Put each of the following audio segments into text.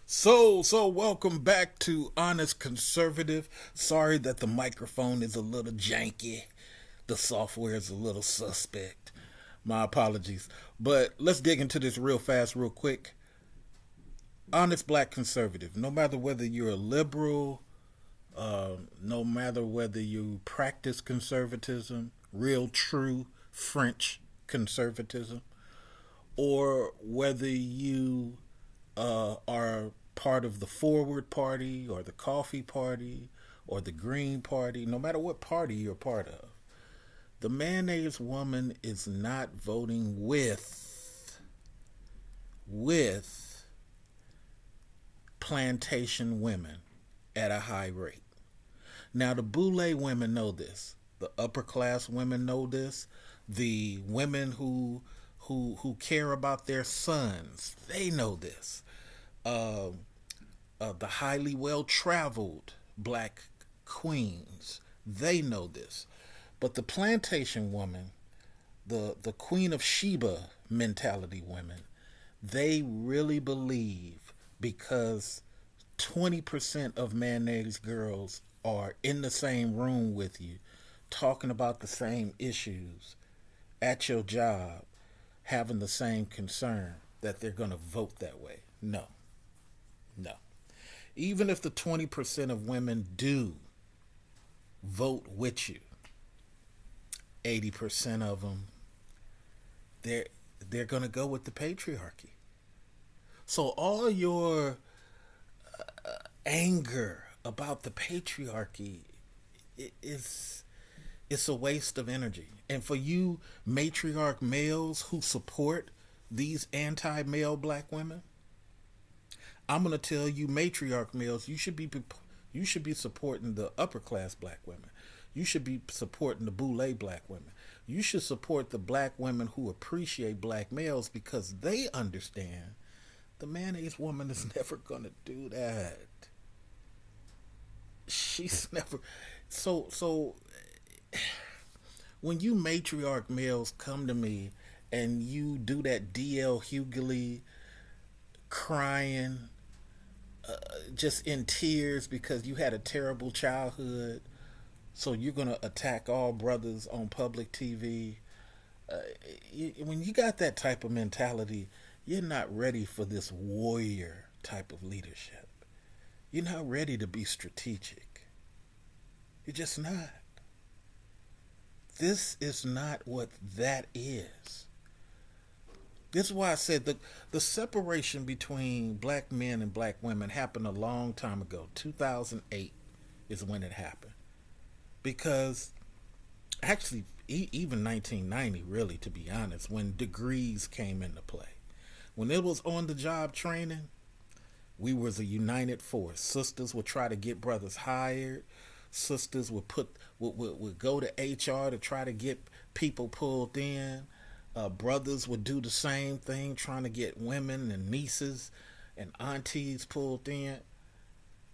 So welcome back to Honest Conservative. Sorry that the microphone is a little janky. The software is a little suspect. My apologies. But let's dig into this real fast, real quick. Honest black conservative. No matter whether you're a liberal, no matter whether you practice conservatism, real true French conservatism, or whether you are part of the Forward Party or the Coffee Party or the Green Party, no matter what party you're part of, the mayonnaise woman is not voting with plantation women at a high rate. Now the boule women know this. The upper class women know this. The women who care about their sons, they know this. Uh, the highly well traveled black queens, they know this. But the plantation woman, the Queen of Sheba mentality women, they really believe because 20% of mayonnaise girls are in the same room with you, talking about the same issues at your job, having the same concern, that they're going to vote that way. No, no. Even if the 20% of women do vote with you, 80% of them, they're, they're going to go with the patriarchy. So all your anger about the patriarchy is it's a waste of energy. And for you matriarch males who support these anti-male black women, I'm going to tell you matriarch males, you should be supporting the upper class black women. You should be supporting the boule black women. You should support the black women who appreciate black males because they understand the mayonnaise woman is never going to do that. She's never. So when you matriarch males come to me and you do that DL Hughley crying, just in tears because you had a terrible childhood, so you're gonna attack all brothers on public TV. Uh, when you got that type of mentality, you're not ready for this warrior type of leadership. You're not ready to be strategic. You're just not. This is not what that is. This is why I said the separation between black men and black women happened a long time ago. 2008 is when it happened. Because actually, even 1990, really, to be honest, when degrees came into play. When it was on the job training, we was a united force. Sisters would try to get brothers hired. Sisters would go to HR to try to get people pulled in. Brothers would do the same thing, trying to get women and nieces and aunties pulled in.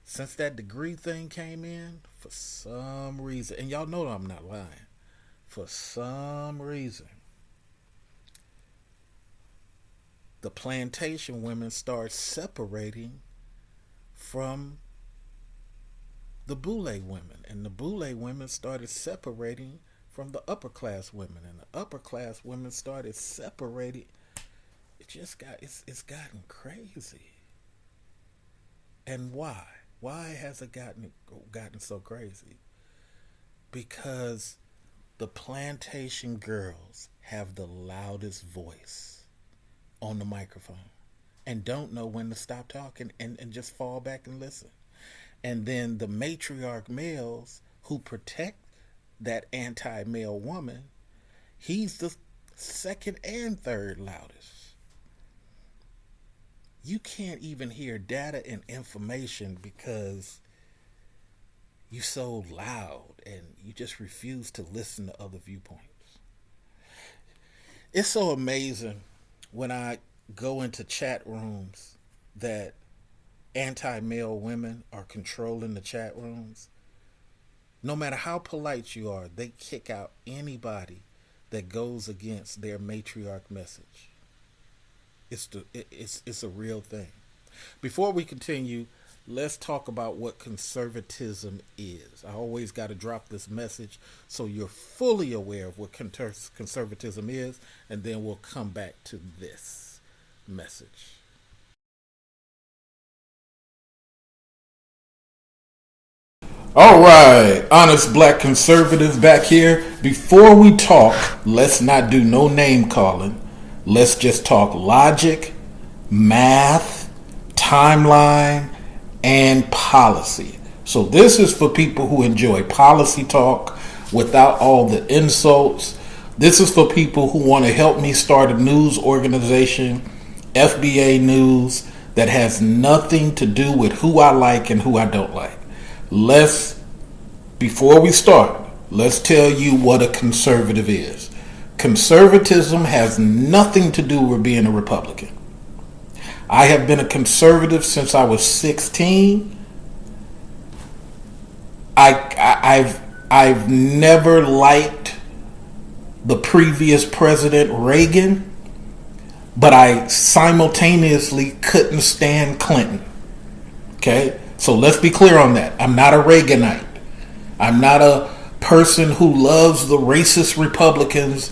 Since that degree thing came in, for some reason, and y'all know I'm not lying, for some reason, the plantation women start separating from the boule women, and the boule women started separating from the upper class women, and the upper class women started separating. It's gotten crazy. And why? Why has it gotten so crazy? Because the plantation girls have the loudest voice on the microphone and don't know when to stop talking and just fall back and listen. And then the matriarch males who protect that anti male woman, he's the second and third loudest. You can't even hear data and information because you so loud and you just refuse to listen to other viewpoints. It's so amazing when I go into chat rooms that anti male women are controlling the chat rooms. No matter how polite you are, they kick out anybody that goes against their matriarch message. It's a real thing. Before we continue, let's talk about what conservatism is. I always got to drop this message so you're fully aware of what conservatism is, and then we'll come back to this message. All right, honest black conservatives back here. Before we talk, let's not do no name calling. Let's just talk logic, math, timeline, and policy. So this is for people who enjoy policy talk without all the insults. This is for people who want to help me start a news organization, FBA News, that has nothing to do with who I like and who I don't like. Before we start, let's tell you what a conservative is. Conservatism has nothing to do with being a Republican. I have been a conservative since I was 16. I've never liked the previous president, Reagan, but I simultaneously couldn't stand Clinton. Okay? So let's be clear on that. I'm not a Reaganite. I'm not a person who loves the racist Republicans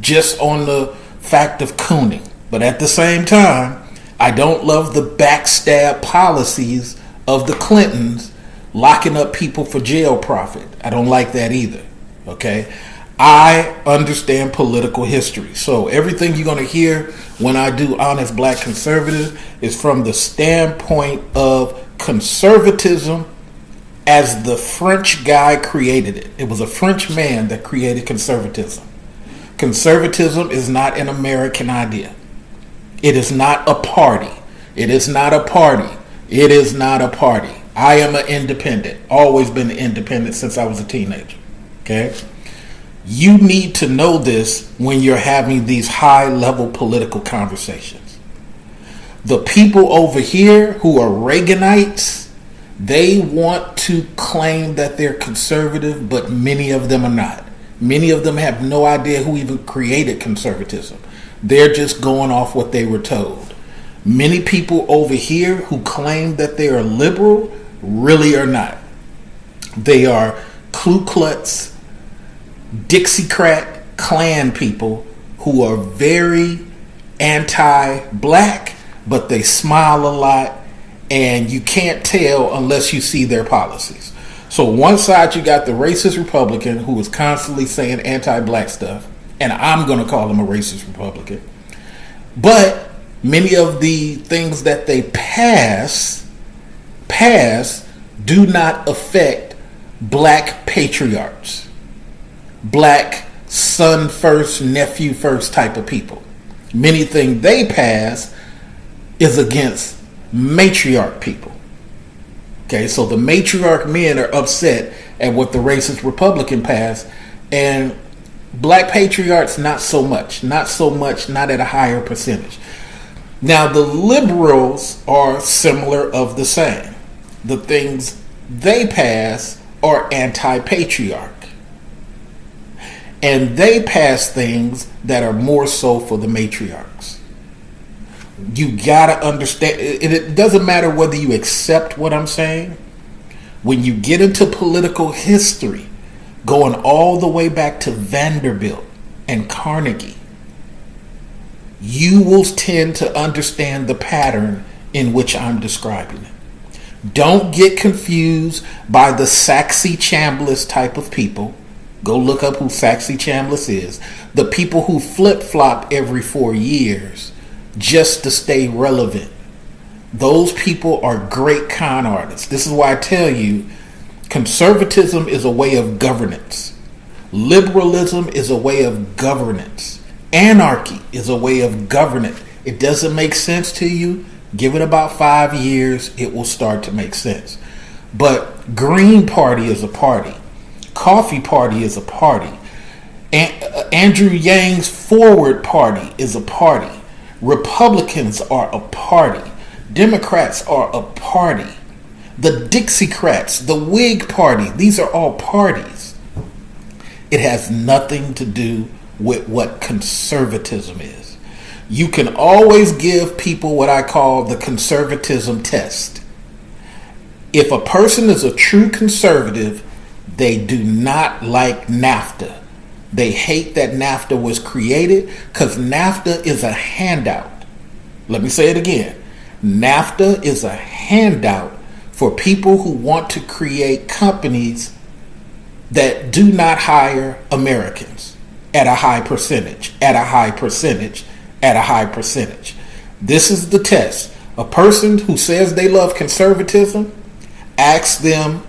just on the fact of cooning. But at the same time, I don't love the backstab policies of the Clintons locking up people for jail profit. I don't like that either. Okay? I understand political history. So everything you're going to hear when I do Honest Black Conservative is from the standpoint of conservatism as the French guy created it. It was a French man that created conservatism. Conservatism is not an American idea. It is not a party. It is not a party. It is not a party. I am an independent. Always been an independent since I was a teenager. Okay? You need to know this when you're having these high-level political conversations. The people over here who are Reaganites, they want to claim that they're conservative, but many of them are not. Many of them have no idea who even created conservatism. They're just going off what they were told. Many people over here who claim that they are liberal really are not. They are Ku Klux, Dixiecrat, Klan people who are very anti-black, but they smile a lot, and you can't tell unless you see their policies. So one side you got the racist Republican who is constantly saying anti-black stuff, and I'm going to call him a racist Republican. But many of the things that they pass do not affect black patriarchs, black son first, nephew first type of people. Many things they pass is against matriarch people. Okay, so the matriarch men are upset at what the racist Republican passed, and black patriarchs not so much, not at a higher percentage. Now the liberals are similar of the same. The things they pass are anti-patriarch, and they pass things that are more so for the matriarchs. You gotta understand, it doesn't matter whether you accept what I'm saying. When you get into political history, going all the way back to Vanderbilt and Carnegie, you will tend to understand the pattern in which I'm describing it. Don't get confused by the Saxy Chambliss type of people. Go look up who Saxy Chambliss is. The people who flip-flop every 4 years just to stay relevant. Those people are great con artists. This is why I tell you, conservatism is a way of governance. Liberalism is a way of governance. Anarchy is a way of governance. It doesn't make sense to you? Give it about 5 years, it will start to make sense. But Green Party is a party. Coffee Party is a party. Andrew Yang's Forward Party is a party. Republicans are a party. Democrats are a party. The Dixiecrats, the Whig Party, these are all parties. It has nothing to do with what conservatism is. You can always give people what I call the conservatism test. If a person is a true conservative, they do not like NAFTA. They hate that NAFTA was created because NAFTA is a handout. Let me say it again. NAFTA is a handout for people who want to create companies that do not hire Americans at a high percentage, at a high percentage, at a high percentage. This is the test. A person who says they love conservatism, ask them,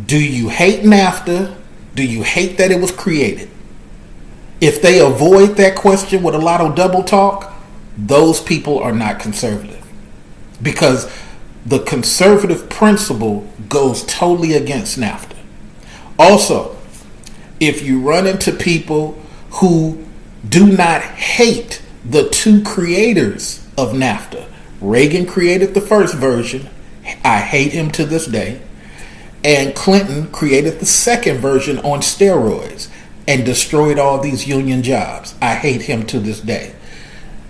do you hate NAFTA? Do you hate that it was created? If they avoid that question with a lot of double talk, those people are not conservative. Because the conservative principle goes totally against NAFTA. Also, if you run into people who do not hate the two creators of NAFTA, Reagan created the first version, I hate him to this day, and Clinton created the second version on steroids and destroyed all these union jobs. I hate him to this day.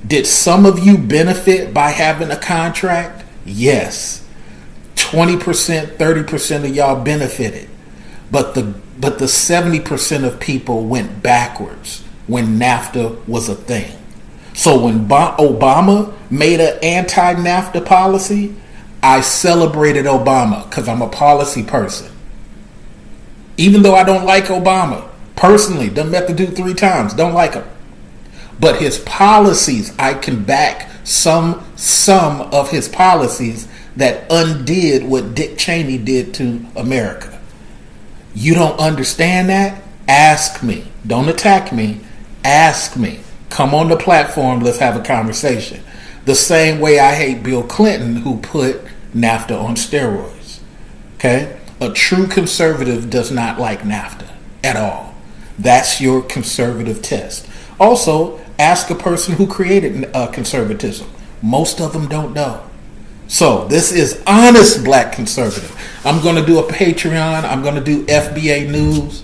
Did some of you benefit by having a contract? Yes. 20%, 30% of y'all benefited. But the 70% of people went backwards when NAFTA was a thing. So when Obama made an anti-NAFTA policy, I celebrated Obama because I'm a policy person. Even though I don't like Obama, personally, done met the dude 3 times, don't like him. But his policies, I can back some of his policies that undid what Dick Cheney did to America. You don't understand that? Ask me. Don't attack me. Ask me. Come on the platform, let's have a conversation. The same way I hate Bill Clinton, who put NAFTA on steroids. Okay? A true conservative does not like NAFTA at all. That's your conservative test. Also, ask a person who created conservatism. Most of them don't know. So, this is honest black conservative. I'm going to do a Patreon. I'm going to do FBA news.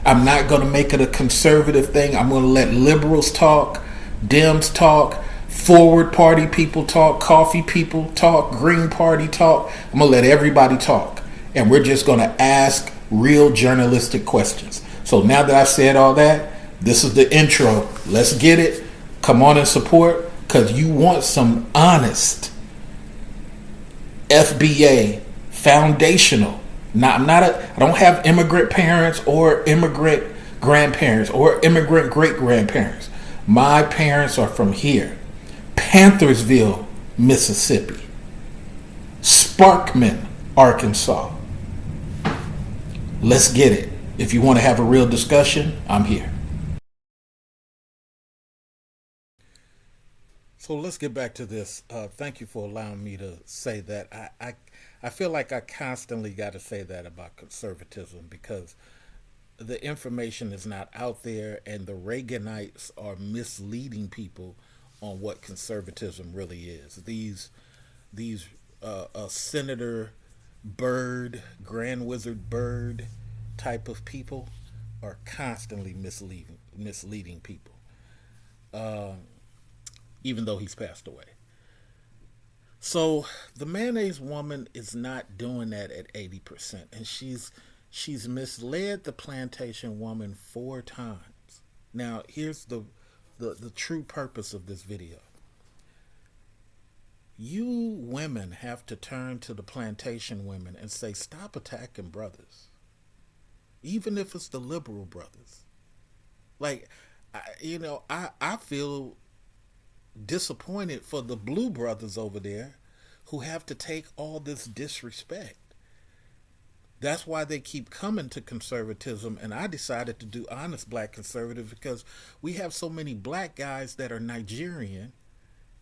I'm not going to make it a conservative thing. I'm going to let liberals talk, Dems talk, Forward Party people talk, Coffee people talk, Green Party talk. I'm going to let everybody talk. And we're just going to ask real journalistic questions. So now that I've said all that, this is the intro. Let's get it. Come on and support, because you want some honest FBA foundational. I don't have immigrant parents or immigrant grandparents or immigrant great grandparents. My parents are from here. Panthersville, Mississippi. Sparkman, Arkansas. Let's get it. If you want to have a real discussion, I'm here. So let's get back to this. Thank you for allowing me to say that. I feel like I constantly got to say that about conservatism because the information is not out there, and the Reaganites are misleading people on what conservatism really is. These Senator Byrd, Grand Wizard Byrd type of people are constantly misleading people. Even though he's passed away. So the mayonnaise woman is not doing that at 80%, and she's misled the plantation woman 4 times. Now here's the true purpose of this video. You women have to turn to the plantation women and say, stop attacking brothers, even if it's the liberal brothers. Like, I feel disappointed for the blue brothers over there who have to take all this disrespect. That's why they keep coming to conservatism, and I decided to do honest black conservative because we have so many black guys that are Nigerian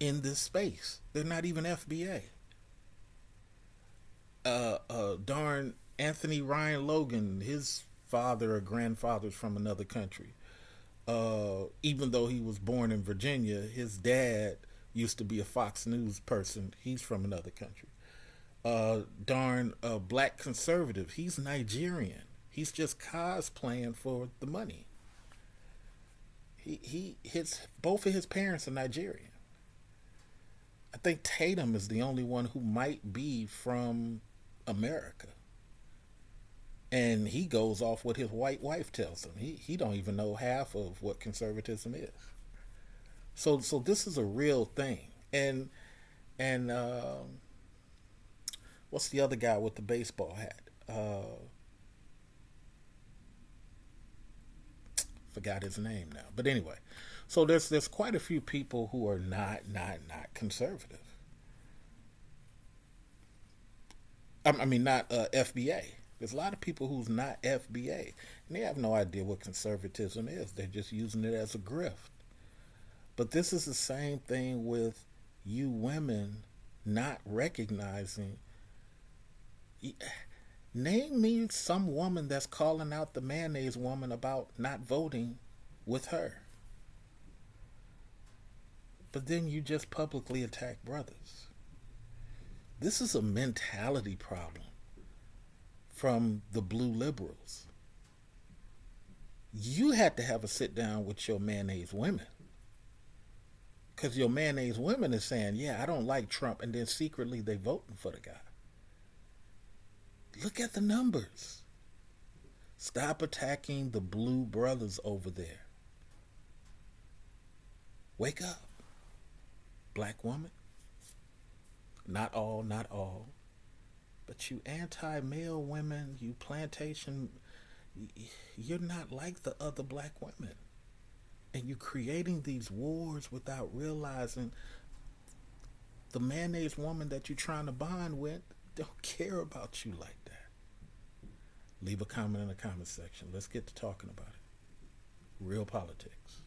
in this space. They're not even FBA. Darn Anthony Ryan Logan, his father or grandfather's from another country. Even though he was born in Virginia, his dad used to be a Fox News person. He's from another country. Black conservative, he's Nigerian. He's just cosplaying for the money. He hits both of his parents are Nigerian. I think Tatum is the only one who might be from America. And he goes off what his white wife tells him. He don't even know half of what conservatism is. So this is a real thing. And what's the other guy with the baseball hat? Forgot his name now. But anyway, so there's quite a few people who are not conservative. I mean, not FBA. There's a lot of people who's not FBA, and they have no idea what conservatism is. They're just using it as a grift. But this is the same thing with you women not recognizing. Name me some woman that's calling out the mayonnaise woman about not voting with her. But then you just publicly attack brothers. This is a mentality problem from the blue liberals. You had to have a sit down with your mayonnaise women. Because your mayonnaise women is saying, yeah, I don't like Trump, and then secretly they voting for the guy. Look at the numbers. Stop attacking the blue brothers over there. Wake up, black woman. Not all. But you anti-male women, you plantation, you're not like the other black women. And you're creating these wars without realizing the mayonnaise woman that you're trying to bond with don't care about you like that. Leave a comment in the comment section. Let's get to talking about it. Real politics.